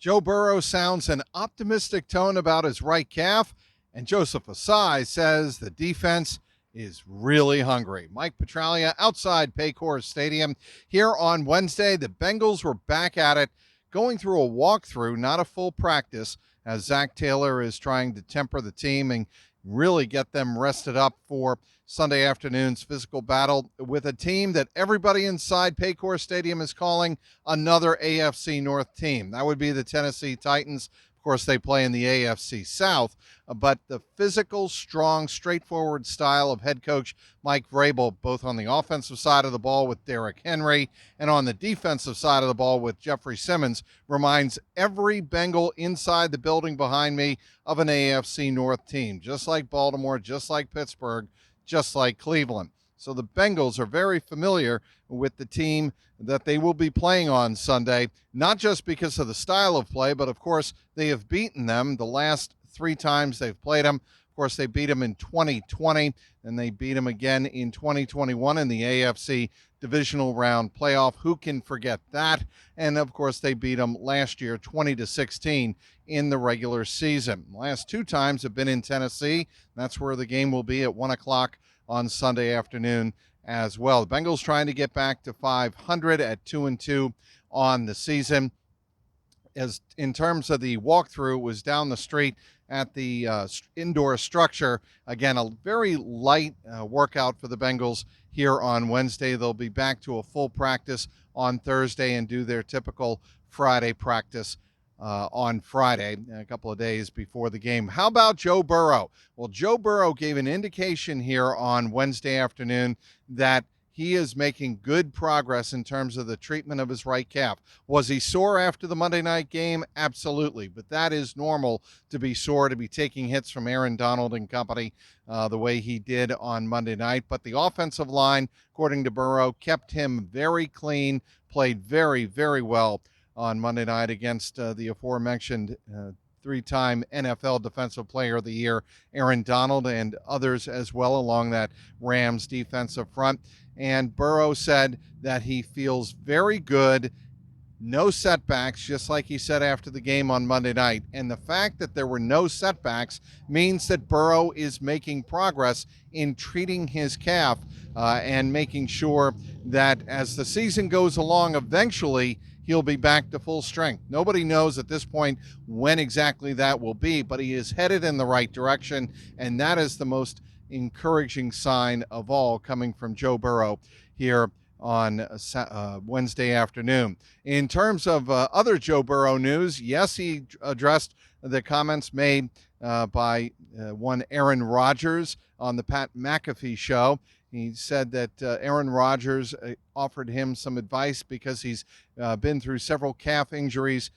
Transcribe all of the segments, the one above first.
Joe Burrow sounds an optimistic tone about his right calf, and Joseph Asai says the defense is really hungry. Mike Petraglia outside Paycor Stadium. Here on Wednesday, the Bengals were back at it, going through a walkthrough, not a full practice, as Zach Taylor is trying to temper the team and really get them rested up for Sunday afternoon's physical battle with a team that everybody inside Paycor Stadium is calling another AFC North team. That would be the Tennessee Titans. Of course, they play in the AFC South, but the physical, strong, straightforward style of head coach Mike Vrabel, both on the offensive side of the ball with Derrick Henry and on the defensive side of the ball with Jeffrey Simmons, reminds every Bengal inside the building behind me of an AFC North team, just like Baltimore, just like Pittsburgh, just like Cleveland. So the Bengals are very familiar with the team that they will be playing on Sunday, not just because of the style of play, but of course they have beaten them the last 3 times they've played them. Of course, they beat them in 2020, and they beat them again in 2021 in the AFC divisional round playoff. Who can forget that? And of course, they beat them last year 20-16 in the regular season. The last 2 times have been in Tennessee. That's where the game will be at 1 o'clock on Sunday afternoon as well. The Bengals trying to get back to 500 at 2-2 on the season. As in terms of the walkthrough, it was down the street at the indoor structure. Again, a very light workout for the Bengals here on Wednesday. They'll be back to a full practice on Thursday and do their typical Friday practice on Friday, a couple of days before the game. How about Joe Burrow? Well, Joe Burrow gave an indication here on Wednesday afternoon that he is making good progress in terms of the treatment of his right calf. Was he sore after the Monday night game? Absolutely. But that is normal, to be sore, to be taking hits from Aaron Donald and company the way he did on Monday night. But the offensive line, according to Burrow, kept him very clean, played very, very well on Monday night against the aforementioned 3-time NFL Defensive Player of the Year, Aaron Donald, and others as well along that Rams defensive front. And Burrow said that he feels very good, no setbacks, just like he said after the game on Monday night. And the fact that there were no setbacks means that Burrow is making progress in treating his calf and making sure that as the season goes along, eventually he'll be back to full strength. Nobody knows at this point when exactly that will be, but he is headed in the right direction, and that is the most encouraging sign of all coming from Joe Burrow here on Wednesday afternoon. In terms of other Joe Burrow news, yes, he addressed the comments made by one Aaron Rodgers on the Pat McAfee show. He said that Aaron Rodgers offered him some advice because he's been through several calf injuries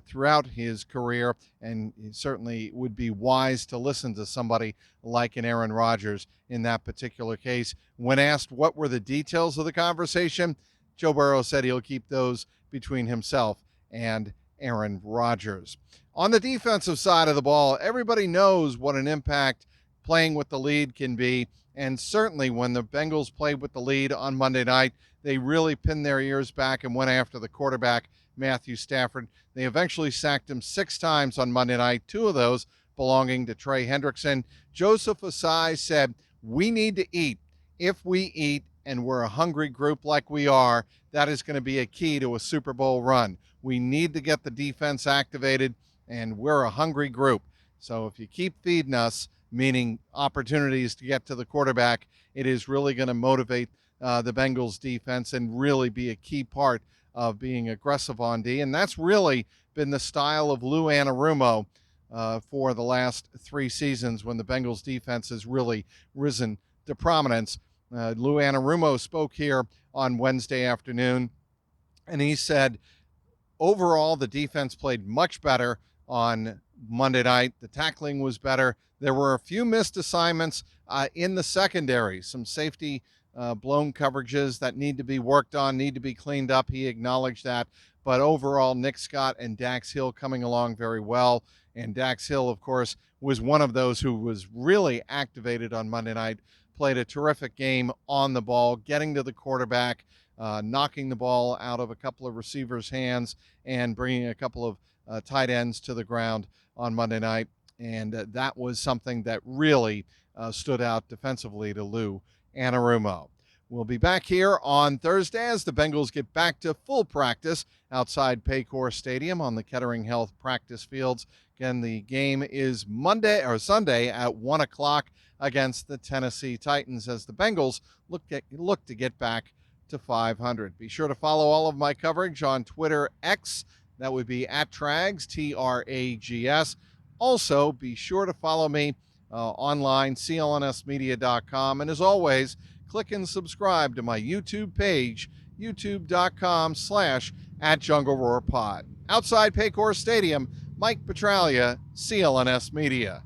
throughout his career, and it certainly would be wise to listen to somebody like an Aaron Rodgers in that particular case. When asked what were the details of the conversation, Joe Burrow said he'll keep those between himself and Aaron Rodgers. On the defensive side of the ball, everybody knows what an impact playing with the lead can be. And certainly when the Bengals played with the lead on Monday night, they really pinned their ears back and went after the quarterback, Matthew Stafford. They eventually sacked him 6 times on Monday night, 2 of those belonging to Trey Hendrickson. Joseph Asai said, we need to eat. If we eat and we're a hungry group like we are, that is going to be a key to a Super Bowl run. We need to get the defense activated, and we're a hungry group. So if you keep feeding us, meaning opportunities to get to the quarterback, it is really going to motivate the Bengals defense and really be a key part of being aggressive on D. And that's really been the style of Lou Anarumo for the last 3 seasons when the Bengals defense has really risen to prominence. Lou Anarumo spoke here on Wednesday afternoon, and he said, overall, the defense played much better on Monday night. The tackling was better. There were a few missed assignments in the secondary, some safety blown coverages that need to be worked on, need to be cleaned up. He acknowledged that. But overall, Nick Scott and Dax Hill coming along very well. And Dax Hill, of course, was one of those who was really activated on Monday night, played a terrific game on the ball, getting to the quarterback, knocking the ball out of a couple of receivers' hands and bringing a couple of tight ends to the ground on Monday night. And that was something that really stood out defensively to Lou Anarumo. We'll be back here on Thursday as the Bengals get back to full practice outside Paycor Stadium on the Kettering Health practice fields. Again, the game is Sunday at 1 o'clock against the Tennessee Titans as the Bengals look to get back to 500. Be sure to follow all of my coverage on Twitter X. That would be @Trags, TRAGS. Also, be sure to follow me online, clnsmedia.com. And as always, click and subscribe to my YouTube page, youtube.com/@JungleRoarPod. Outside Paycor Stadium, Mike Petraglia, CLNS Media.